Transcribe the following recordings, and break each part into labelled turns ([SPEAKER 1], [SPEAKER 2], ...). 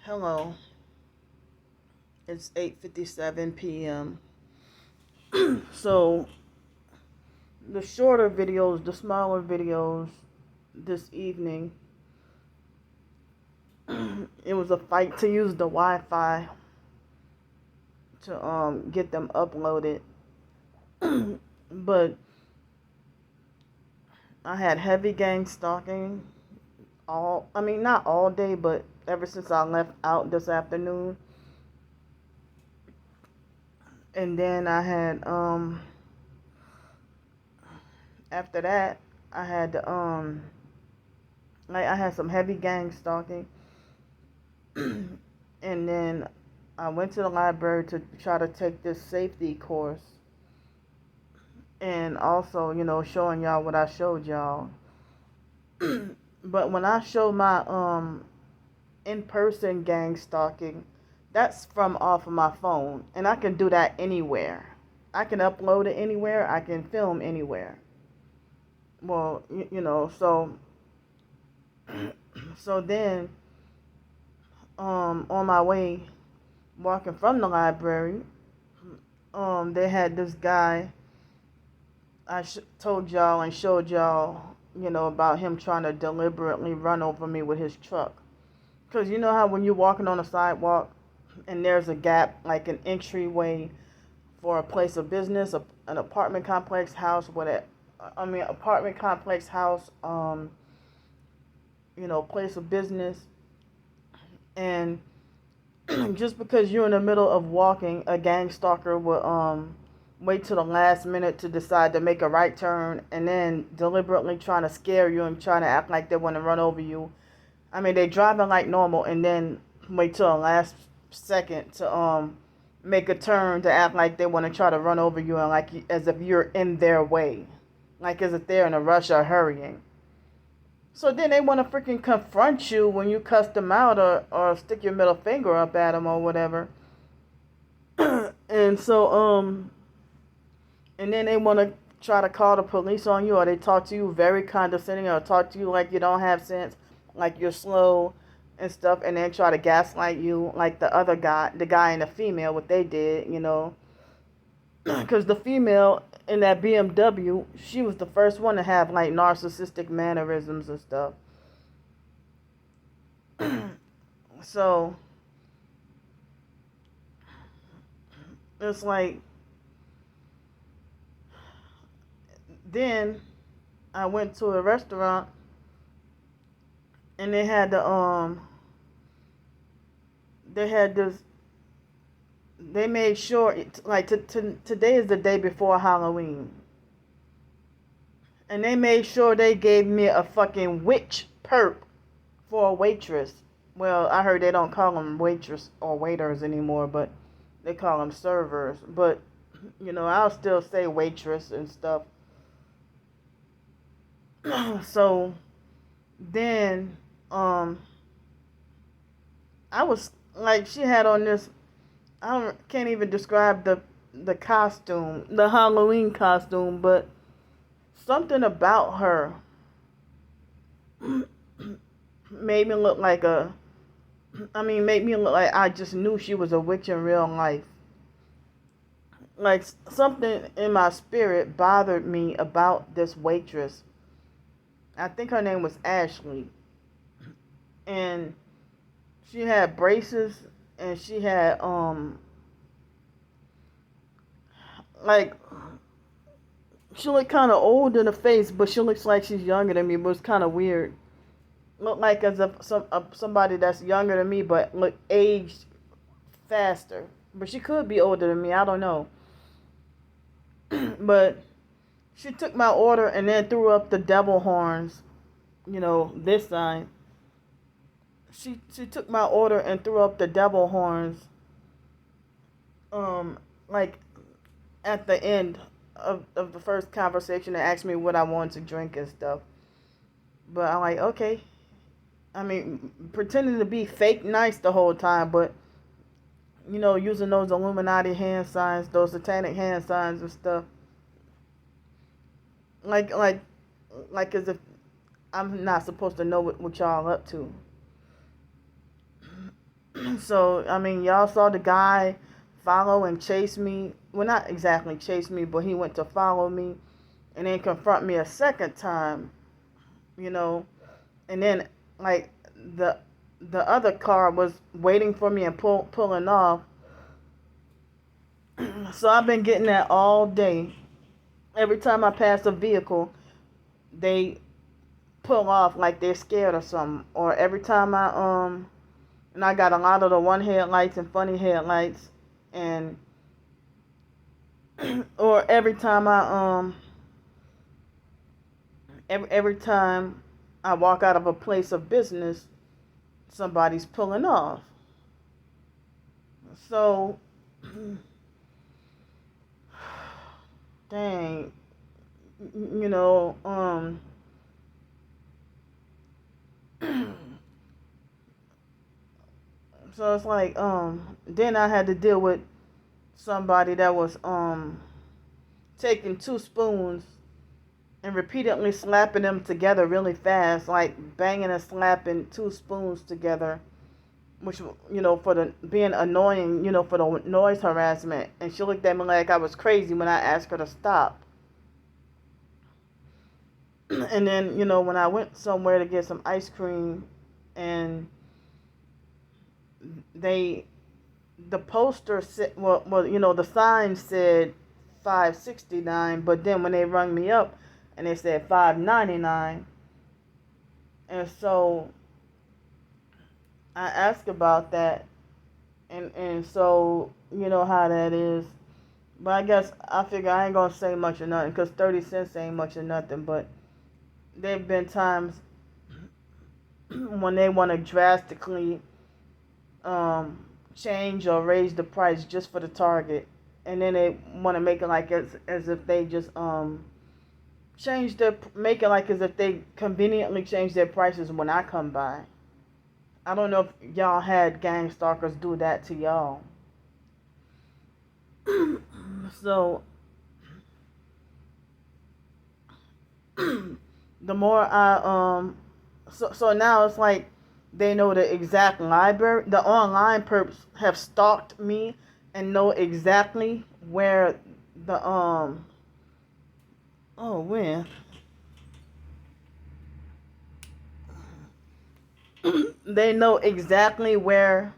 [SPEAKER 1] Hello, it's 8:57 p.m. So, the shorter videos, the smaller videos this evening, it was a fight to use the Wi-Fi to get them uploaded. But I had heavy gang stalking not all day, but ever since I left out this afternoon. And then I had after that I had I had some heavy gang stalking. And then I went to the library to try to take this safety course, and also, showing y'all what I showed y'all. But when I show my in-person gang stalking, that's from off of my phone, and I can do that anywhere. I can upload it anywhere. I can film anywhere. Well, so then on my way walking from the library, they had this guy. I told y'all and showed y'all, about him trying to deliberately run over me with his truck. Because you know how when you're walking on a sidewalk and there's a gap, like an entryway for a place of business, an apartment complex house, apartment complex house, place of business. And just because you're in the middle of walking, a gang stalker will wait till the last minute to decide to make a right turn, and then deliberately trying to scare you and trying to act like they want to run over you. I mean, they driving like normal, and then wait till the last second to make a turn to act like they want to try to run over you, and like as if you're in their way, like as if they're in a rush or hurrying. So then they want to freaking confront you when you cuss them out, or stick your middle finger up at them or whatever. And so and then they want to try to call the police on you, or they talk to you very condescending, or talk to you like you don't have sense, like you're slow and stuff, and then try to gaslight you like the other guy, the guy and the female, what they did, because the female in that BMW, she was the first one to have like narcissistic mannerisms and stuff. So it's like, then I went to a restaurant, and they had this. They made sure today is the day before Halloween, and they made sure they gave me a fucking witch perp for a waitress. Well, I heard they don't call them waitress or waiters anymore, but they call them servers. But I'll still say waitress and stuff. So then I was like, she had on this, can't even describe the costume, the Halloween costume, but something about her made me look like I just knew she was a witch in real life. Like, something in my spirit bothered me about this waitress. I think her name was Ashley. And she had braces, and she had like, she looked kind of old in the face, but she looks like she's younger than me, but it's kind of weird. Looked like as if somebody that's younger than me, but look aged faster. But she could be older than me, I don't know. But she took my order and then threw up the devil horns, this sign. She took my order and threw up the devil horns, like at the end of the first conversation, and asked me what I wanted to drink and stuff. But I'm like, okay. I mean, pretending to be fake nice the whole time, but using those Illuminati hand signs, those satanic hand signs and stuff. Like as if I'm not supposed to know what y'all up to. So, I mean, y'all saw the guy follow and chase me. Well, not exactly chase me, but he went to follow me and then confront me a second time, you know. And then, like, the the other car was waiting for me and pulling off. So I've been getting that all day. Every time I pass a vehicle, they pull off like they're scared or something. Or every time and I got a lot of the one headlights and funny headlights, and or every time I walk out of a place of business, somebody's pulling off. So, dang, you know, so it's like, then I had to deal with somebody that was, taking two spoons and repeatedly slapping them together really fast, like banging and slapping two spoons together, which, for the being annoying, for the noise harassment. And she looked at me like I was crazy when I asked her to stop. And then, when I went somewhere to get some ice cream, and the poster said, the sign said $5.69, but then when they rung me up and they said $5.99, and so I asked about that, and so you know how that is. But I guess I figure I ain't gonna say much or nothing, because 30 cents ain't much or nothing. But there've been times when they want to drastically change or raise the price just for the target, and then they want to make it like as if they just make it like as if they conveniently change their prices when I come by. I don't know if y'all had gang stalkers do that to y'all. So the more so now it's like they know the exact library. The online perps have stalked me and know exactly where the when they know exactly where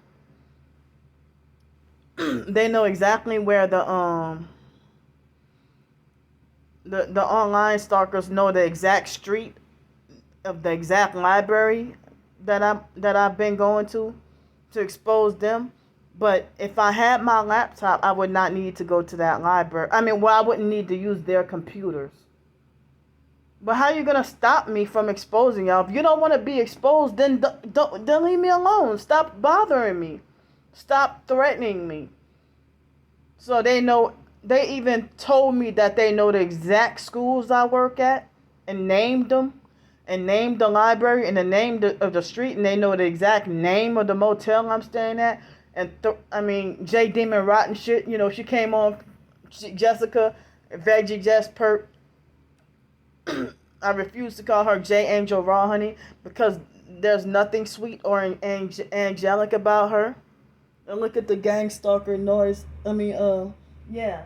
[SPEAKER 1] the online stalkers know the exact street of the exact library that I've been going to expose them. But if I had my laptop, I would not need to go to that library. I mean, well, I wouldn't need to use their computers. But how are you gonna stop me from exposing y'all? If you don't want to be exposed, then don't leave me alone. Stop bothering me. Stop threatening me. So they know. They even told me that they know the exact schools I work at and named them, and named the library and the name of the street, and they know the exact name of the motel I'm staying at. And J Demon Rotten shit. She came on, Jessica, Veggie Jess Perp. I refuse to call her J Angel Raw Honey, because there's nothing sweet or angelic about her. And look at the gang stalker noise. Yeah.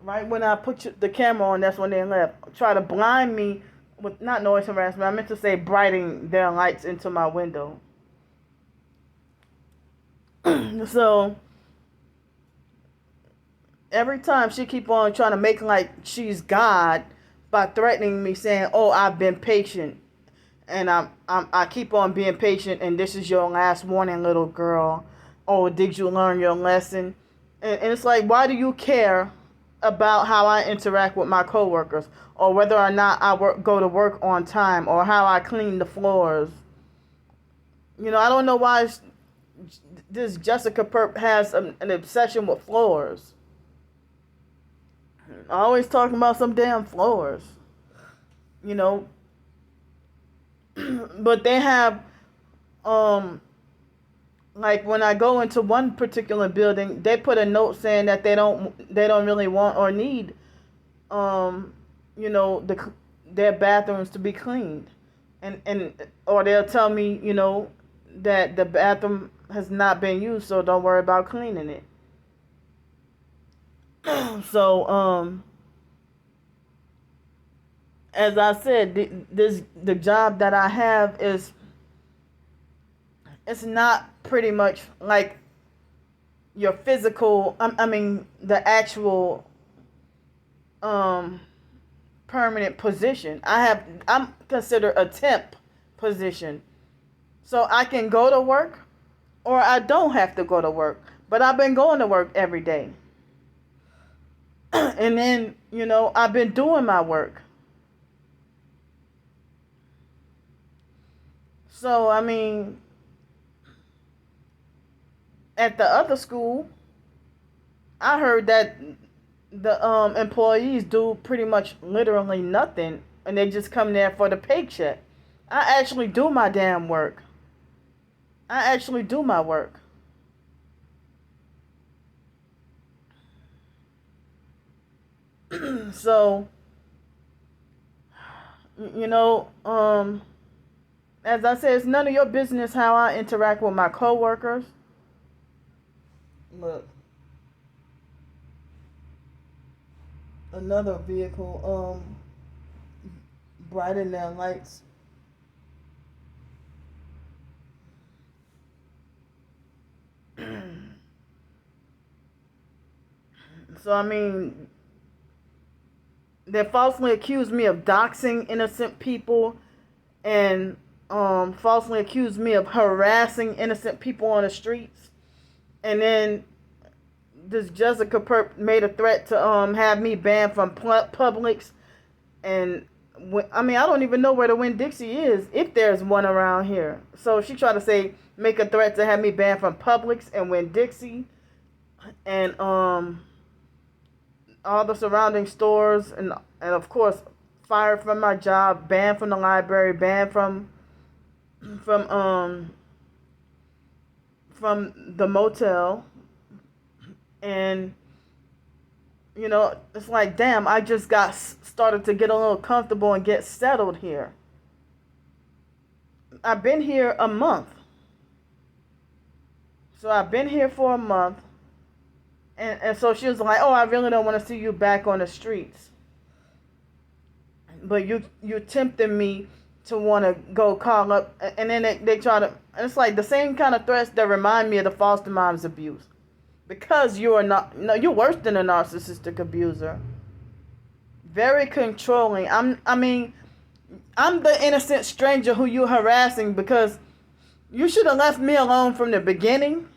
[SPEAKER 1] Right when I put the camera on, that's when they left. Try to blind me with, not noise harassment, I meant to say brightening their lights into my window. So every time she keep on trying to make like she's God by threatening me, saying, "Oh, I've been patient, and I keep on being patient, and this is your last warning, little girl. Oh, did you learn your lesson?" And it's like, why do you care about how I interact with my coworkers, or whether or not I go to work on time, or how I clean the floors? I don't know why this Jessica Perp has an obsession with floors. Always talking about some damn floors. But they have, like when I go into one particular building, they put a note saying that they don't really want or need, their bathrooms to be cleaned, and or they'll tell me, that the bathroom has not been used, so don't worry about cleaning it. So as I said, the job that I have is, it's not pretty much like your physical. I mean, the actual um permanent position. I'm considered a temp position, so I can go to work or I don't have to go to work. But I've been going to work every day, and then I've been doing my work. So I mean, at the other school, I heard that the employees do pretty much literally nothing, and they just come there for the paycheck. I actually do my damn work. I actually do my work. So, you know, as I said, it's none of your business how I interact with my coworkers. Look, another vehicle, brighten their lights. So I mean, they falsely accused me of doxing innocent people, and falsely accused me of harassing innocent people on the streets. And then this Jessica Perp made a threat to have me banned from Publix. And I mean, I don't even know where the Winn-Dixie is, if there's one around here. So she tried to make a threat to have me banned from Publix and Winn-Dixie, and all the surrounding stores, and of course fired from my job, banned from the library, banned from the motel. And it's like, damn, I just got started to get a little comfortable and get settled here. I've been here a month. So I've been here for a month. And so she was like, oh, I really don't want to see you back on the streets. But you tempted me to want to go call up. And then they try to, and it's like the same kind of threats that remind me of the foster mom's abuse. Because you're not, no, you're worse than a narcissistic abuser. Very controlling. I mean, I'm the innocent stranger who you're harassing, because you should have left me alone from the beginning.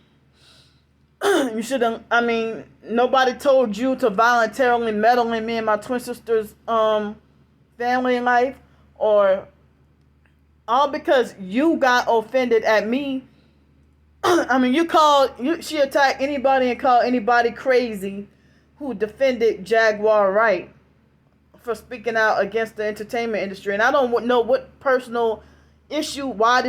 [SPEAKER 1] You should have, I mean, nobody told you to voluntarily meddle in me and my twin sister's family life, or all because you got offended at me. I mean, she attacked anybody and called anybody crazy who defended Jaguar Wright for speaking out against the entertainment industry. And I don't know what personal issue, why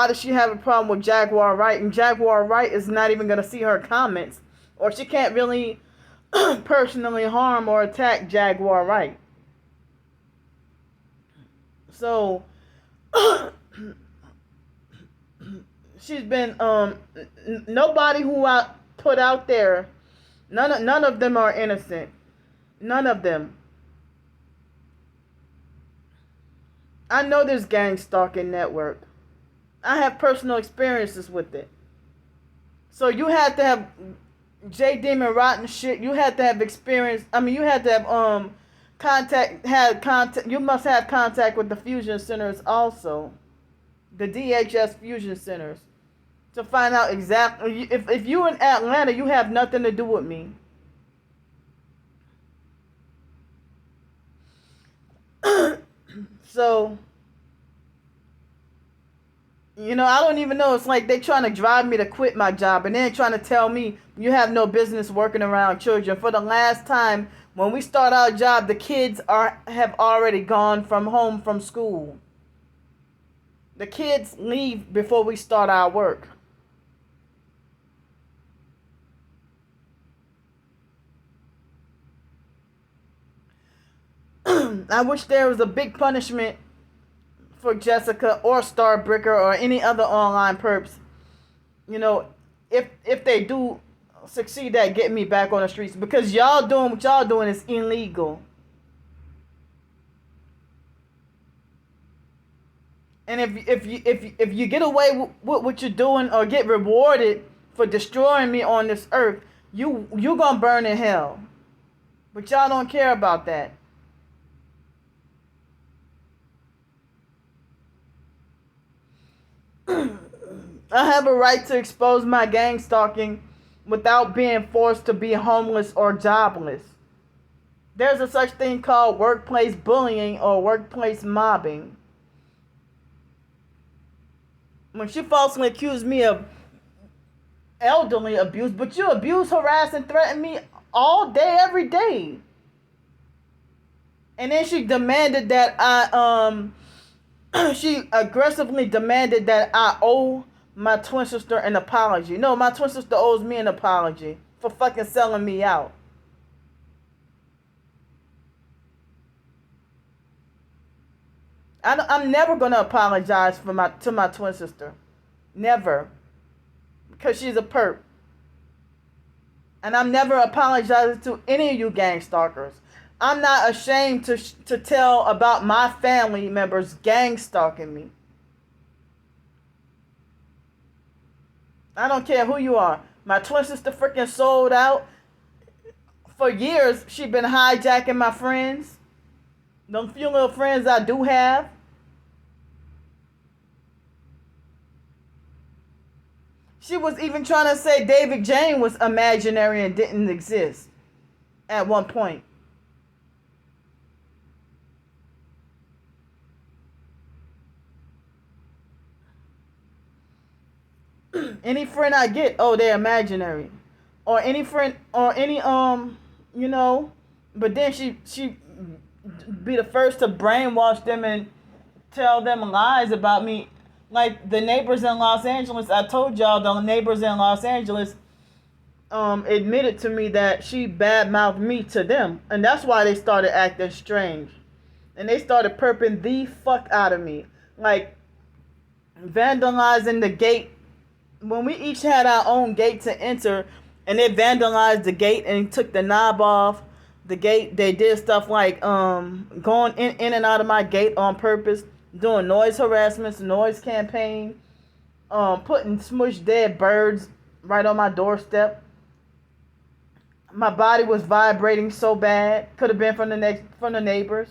[SPEAKER 1] does she have a problem with Jaguar Wright? And Jaguar Wright is not even going to see her comments, or she can't really personally harm or attack Jaguar Wright. So she's been nobody who I put out there, none of them are innocent. None of them. I know this gang stalking network. I have personal experiences with it. So you had to have J Demon Rotten shit. You had to have experience. I mean, you had to have contact. You must have contact with the fusion centers also, the DHS fusion centers, to find out exactly. If you in Atlanta, you have nothing to do with me. So, I don't even know. It's like they trying to drive me to quit my job, and then trying to tell me you have no business working around children. For the last time, when we start our job, the kids have already gone home from school. The kids leave before we start our work. I wish there was a big punishment for Jessica or Starbreaker or any other online perps You know, if they do succeed at getting me back on the streets, because y'all doing what y'all doing is illegal. And if you get away with what you're doing or get rewarded for destroying me on this earth, you gonna burn in hell. But y'all don't care about that. I have a right to expose my gang stalking without being forced to be homeless or jobless. There's a such thing called workplace bullying or workplace mobbing. When she falsely accused me of elderly abuse, but you abuse, harass, and threaten me all day, every day. And then she demanded that she aggressively demanded that I owe my twin sister an apology. No, my twin sister owes me an apology for fucking selling me out. I'm never gonna apologize to my twin sister, never, because she's a perp, and I'm never apologizing to any of you gang stalkers. I'm not ashamed to tell about my family members gang stalking me. I don't care who you are. My twin sister freaking sold out. For years, she been hijacking my friends. Them few little friends I do have. She was even trying to say David Jane was imaginary and didn't exist at one point. Any friend I get, oh, they're imaginary. Or any friend, or any, you know, but then she be the first to brainwash them and tell them lies about me. Like the neighbors in Los Angeles, I told y'all the neighbors in Los Angeles admitted to me that she badmouthed me to them. And that's why they started acting strange. And they started perping the fuck out of me. Like vandalizing the gate. When we each had our own gate to enter, and they vandalized the gate and took the knob off the gate. They did stuff like going in and out of my gate on purpose, doing noise harassments, noise campaign, putting smushed dead birds right on my doorstep. My body was vibrating so bad, could have been from the neighbors,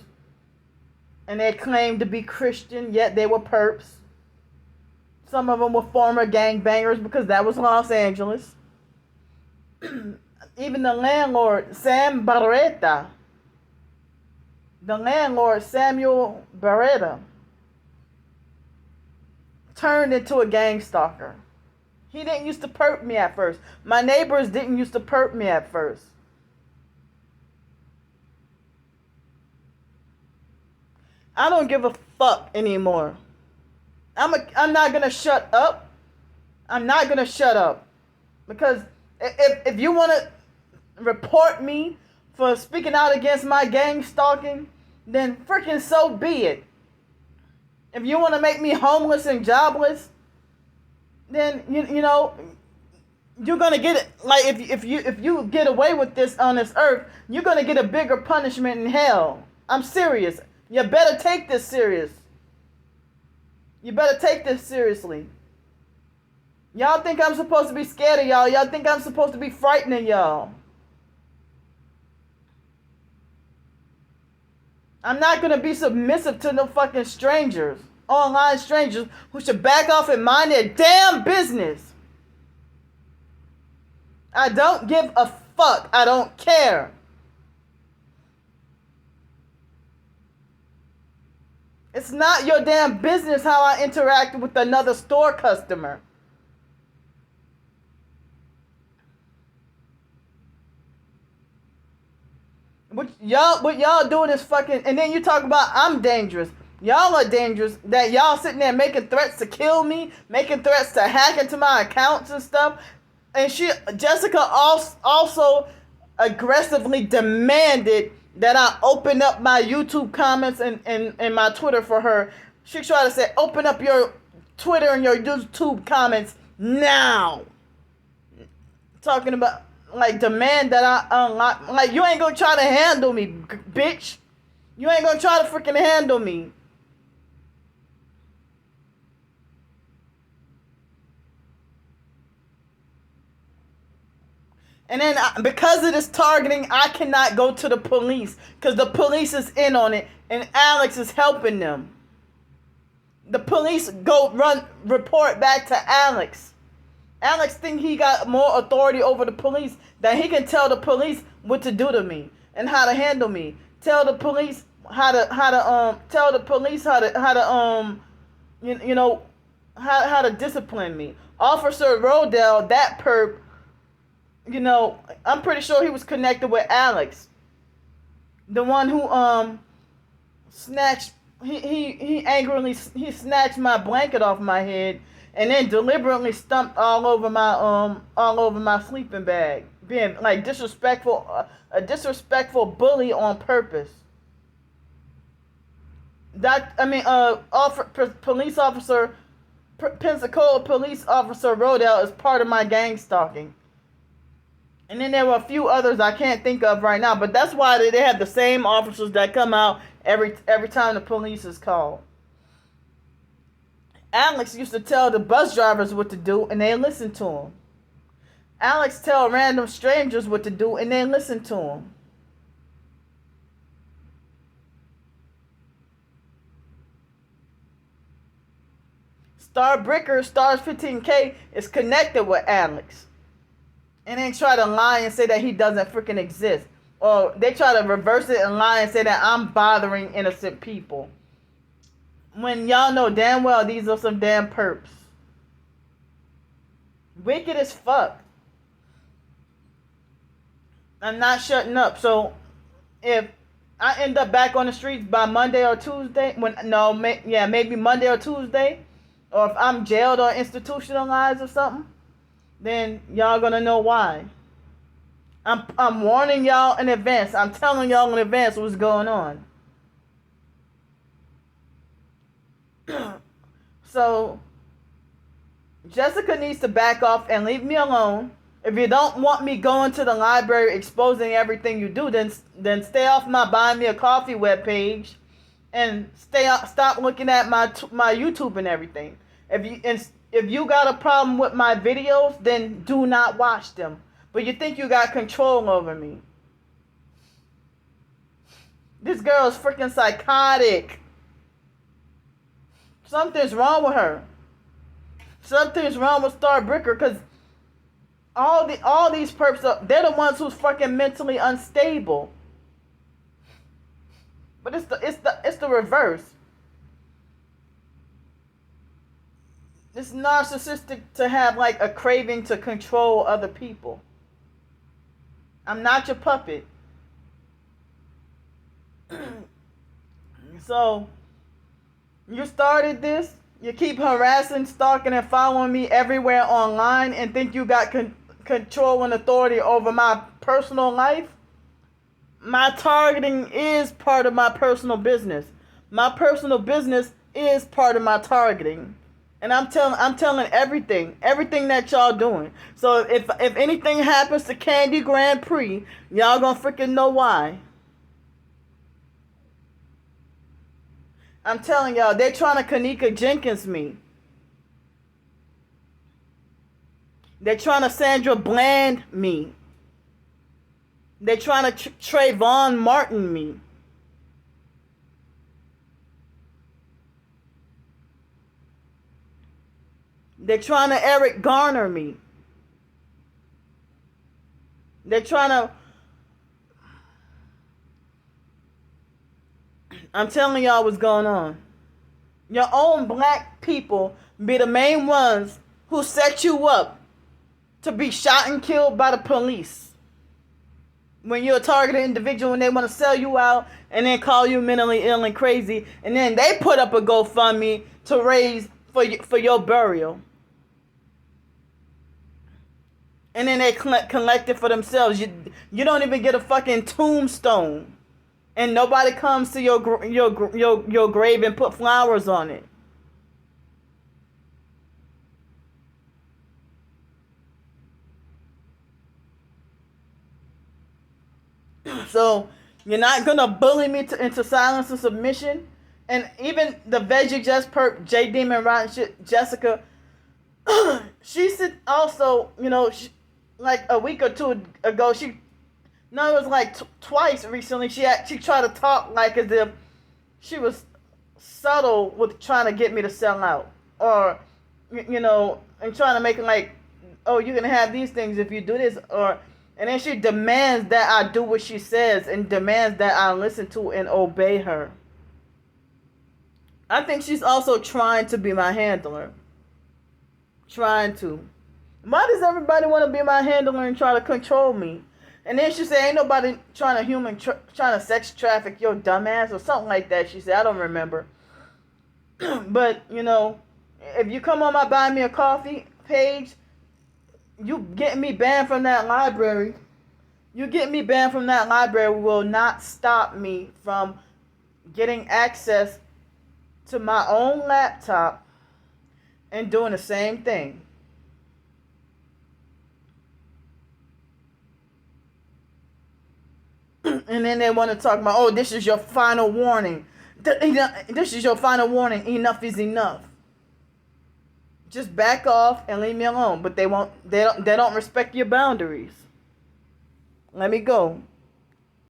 [SPEAKER 1] and they claimed to be Christian, yet they were perps. Some of them were former gangbangers because that was Los Angeles. Even the landlord, Samuel Barretta, turned into a gang stalker. He didn't used to perp me at first. My neighbors didn't used to perp me at first. I don't give a fuck anymore. I'm not gonna shut up. I'm not gonna shut up. Because if you wanna report me for speaking out against my gang stalking, then freaking so be it. If you wanna make me homeless and jobless, then you know you're gonna get it. Like if you get away with this on this earth, you're gonna get a bigger punishment in hell. I'm serious. You better take this serious. You better take this seriously. Y'all think I'm supposed to be scared of y'all. Y'all think I'm supposed to be frightening y'all. I'm not going to be submissive to no fucking strangers. Online strangers who should back off and mind their damn business. I don't give a fuck. I don't care. It's not your damn business how I interact with another store customer. What y'all doing is fucking, and then you talk about I'm dangerous. Y'all are dangerous. That y'all sitting there making threats to kill me, making threats to hack into my accounts and stuff. And Jessica also aggressively demanded that I open up my YouTube comments and my Twitter for her. She tried to say, open up your Twitter and your YouTube comments now. Talking about, like, demand that I unlock. Like, you ain't gonna try to handle me, bitch. You ain't gonna try to freaking handle me. And then because of this targeting, I cannot go to the police because the police is in on it and Alex is helping them. The police report back to Alex. Alex think he got more authority over the police, that he can tell the police what to do to me and how to handle me. Tell the police how to how to discipline me. Officer Rodell, that perp, I'm pretty sure he was connected with Alex. The one who snatched he angrily snatched my blanket off my head and then deliberately stumped all over my sleeping bag, being like disrespectful, a disrespectful bully on purpose. Police officer, Pensacola police officer Rodell is part of my gang stalking. And then there were a few others I can't think of right now, but that's why they have the same officers that come out every time the police is called. Alex used to tell the bus drivers what to do, and they listened to him. Alex tell random strangers what to do, and they listen to him. Stars 15K is connected with Alex. And then try to lie and say that he doesn't freaking exist. Or they try to reverse it and lie and say that I'm bothering innocent people. When y'all know damn well these are some damn perps. Wicked as fuck. I'm not shutting up. So if I end up back on the streets by Monday or Tuesday, maybe Monday or Tuesday, or if I'm jailed or institutionalized or something, then y'all gonna know why. I'm warning y'all in advance. I'm telling y'all in advance what's going on. So Jessica needs to back off and leave me alone. If you don't want me going to the library exposing everything you do, then stay off my Buy Me a Coffee webpage and stop looking at my YouTube and everything. If you got a problem with my videos, then do not watch them. But you think you got control over me. This girl is freaking psychotic. Something's wrong with her. Something's wrong with Starbricker, because all these perps, they're the ones who's fucking mentally unstable. But it's the reverse. It's narcissistic to have like a craving to control other people. I'm not your puppet. So, you started this. You keep harassing, stalking, and following me everywhere online and think you got control and authority over my personal life? My targeting is part of my personal business. My personal business is part of my targeting. And I'm telling everything that y'all doing. So if anything happens to Candy Grandpre, y'all gonna freaking know why. I'm telling y'all, they're trying to Kanika Jenkins me. They're trying to Sandra Bland me. They're trying to Trayvon Martin me. They're trying to Eric Garner me. They're trying to... I'm telling y'all what's going on. Your own black people be the main ones who set you up to be shot and killed by the police. When you're a targeted individual and they want to sell you out and then call you mentally ill and crazy, and then they put up a GoFundMe to raise for your burial. And then they collect it for themselves. You don't even get a fucking tombstone. And nobody comes to your grave and put flowers on it. So you're not gonna bully me into silence and submission. And even the Veggie Just Perp, J Demon Rotten shit, Jessica, she said also, like a week or two ago, no, it was like twice recently. She tried to talk like as if she was subtle with trying to get me to sell out, or and trying to make it like, oh, you can have these things if you do this, and then she demands that I do what she says and demands that I listen to and obey her. I think she's also trying to be my handler. Trying to. Why does everybody want to be my handler and try to control me? And then she said, ain't nobody trying to sex traffic your dumbass or something like that. She said, I don't remember. But, if you come on my Buy Me a Coffee page, you getting me banned from that library. You getting me banned from that library will not stop me from getting access to my own laptop and doing the same thing. And then they want to talk about, oh, this is your final warning. This is your final warning. Enough is enough. Just back off and leave me alone. But they don't respect your boundaries. Let me go.